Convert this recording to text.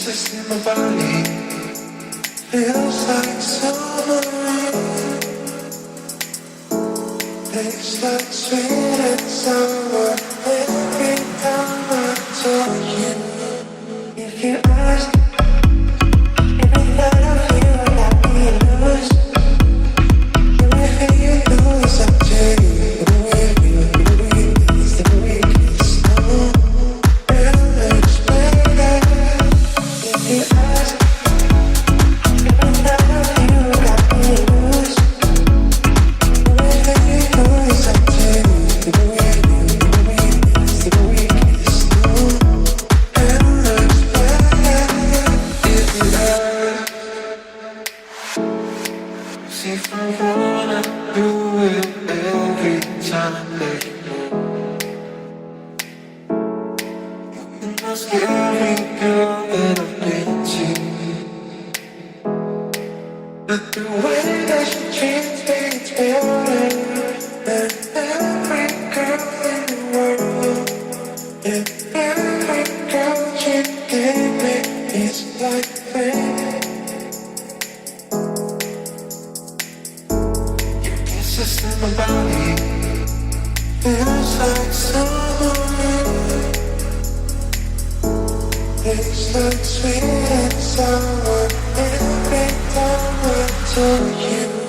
Just in my body feels like summer rain. Tastes like sweet and sour every time I talk you. If you ask, every night I feel like we lose. Everything you do is up to you. If I wanna do it every time that you move, you're the most scary girl that I've been to. But the way that you treat me, it's better than every girl in the world. And every girl you gave me is like rain. Just in my body feels like summer rain. Tastes like sweet and sour every time I talk you.